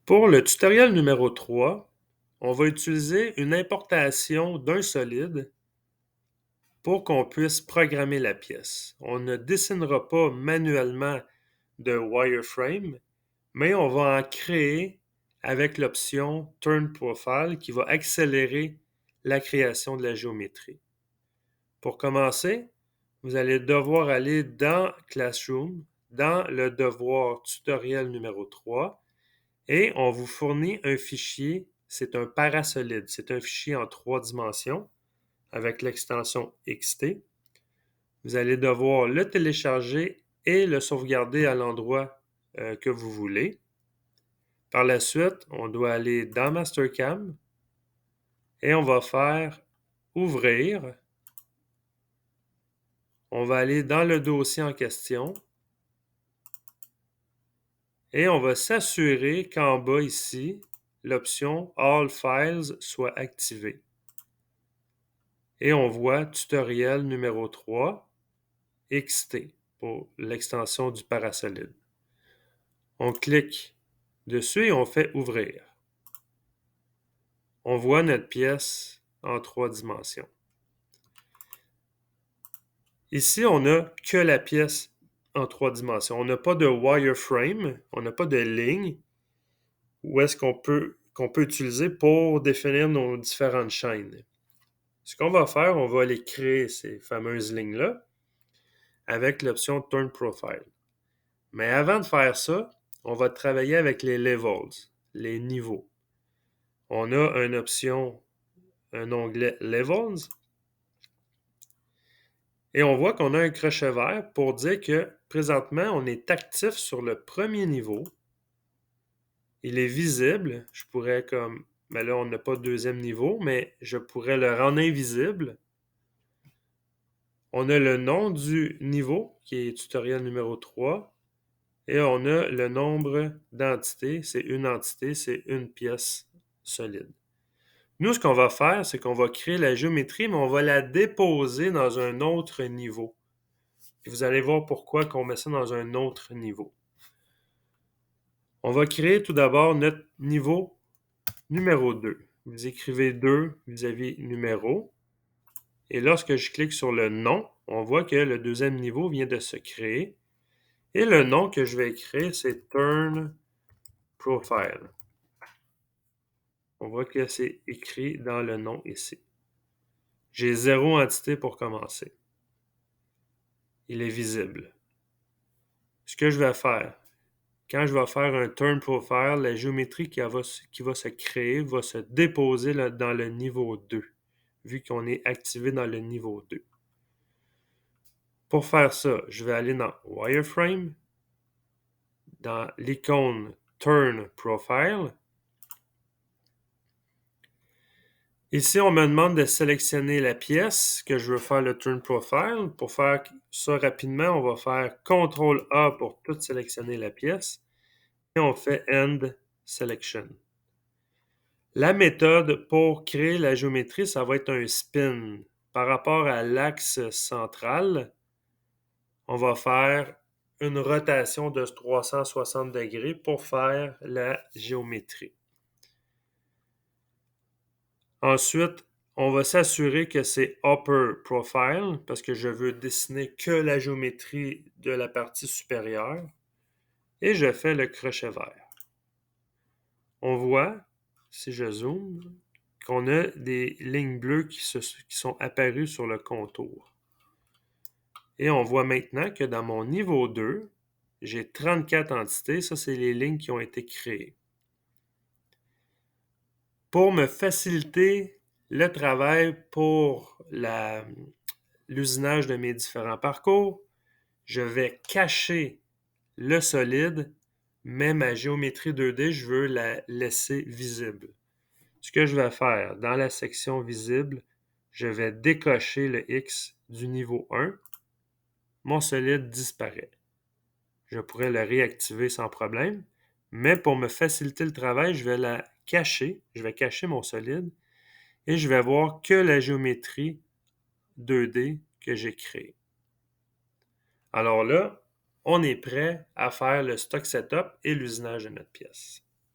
Pour le tutoriel numéro 3, on va utiliser une importation d'un solide pour qu'on puisse programmer la pièce. On ne dessinera pas manuellement de wireframe, mais on va en créer avec l'option Turn Profile qui va accélérer la création de la géométrie. Pour commencer, vous allez devoir aller dans Classroom, dans le devoir tutoriel numéro 3, et on vous fournit un fichier, c'est un parasolide, c'est un fichier en 3 dimensions avec l'extension XT. Vous allez devoir le télécharger et le sauvegarder à l'endroit que vous voulez. Par la suite, on doit aller dans Mastercam et on va faire Ouvrir. On va aller dans le dossier en question et on va s'assurer qu'en bas ici, l'option All Files soit activée. Et on voit tutoriel numéro 3, XT, pour l'extension du parasolide. On clique dessus et on fait ouvrir. On voit notre pièce en 3 dimensions. Ici, on n'a que la pièce en 3 dimensions. On n'a pas de wireframe, on n'a pas de ligne où est-ce qu'on peut utiliser pour définir nos différentes chaînes. Ce qu'on va faire, on va aller créer ces fameuses lignes-là avec l'option Turn Profile. Mais avant de faire ça, on va travailler avec les levels, les niveaux. On a une option, un onglet Levels, et on voit qu'on a un crochet vert pour dire que présentement, on est actif sur le premier niveau. Il est visible. Je pourrais mais là, on n'a pas de deuxième niveau, mais je pourrais le rendre invisible. On a le nom du niveau, qui est tutoriel numéro 3. Et on a le nombre d'entités. C'est une entité, c'est une pièce solide. Nous, ce qu'on va faire, c'est qu'on va créer la géométrie, mais on va la déposer dans un autre niveau. Puis vous allez voir pourquoi qu'on met ça dans un autre niveau. On va créer tout d'abord notre niveau numéro 2. Vous écrivez 2 vis-à-vis numéro. Et lorsque je clique sur le nom, on voit que le deuxième niveau vient de se créer. Et le nom que je vais écrire, c'est Turn Profile. On voit que c'est écrit dans le nom ici. J'ai 0 entité pour commencer. Il est visible. Ce que je vais faire, quand je vais faire un Turn Profile, la géométrie qui va se créer va se déposer dans le niveau 2, vu qu'on est activé dans le niveau 2. Pour faire ça, je vais aller dans Wireframe, dans l'icône Turn Profile. Ici, on me demande de sélectionner la pièce que je veux faire le Turn Profile. Pour faire ça rapidement, on va faire CTRL-A pour tout sélectionner la pièce. Et on fait End Selection. La méthode pour créer la géométrie, ça va être un spin. Par rapport à l'axe central, on va faire une rotation de 360 degrés pour faire la géométrie. Ensuite, on va s'assurer que c'est Upper Profile parce que je veux dessiner que la géométrie de la partie supérieure. Et je fais le crochet vert. On voit, si je zoome, qu'on a des lignes bleues qui sont apparues sur le contour. Et on voit maintenant que dans mon niveau 2, j'ai 34 entités. Ça, c'est les lignes qui ont été créées. Pour me faciliter le travail pour l'usinage de mes différents parcours, je vais cacher le solide, mais ma géométrie 2D, je veux la laisser visible. Ce que je vais faire, dans la section visible, je vais décocher le X du niveau 1. Mon solide disparaît. Je pourrais le réactiver sans problème, mais pour me faciliter le travail, je vais la cacher. Je vais cacher mon solide et je vais voir que la géométrie 2D que j'ai créée. Alors là, on est prêt à faire le stock setup et l'usinage de notre pièce.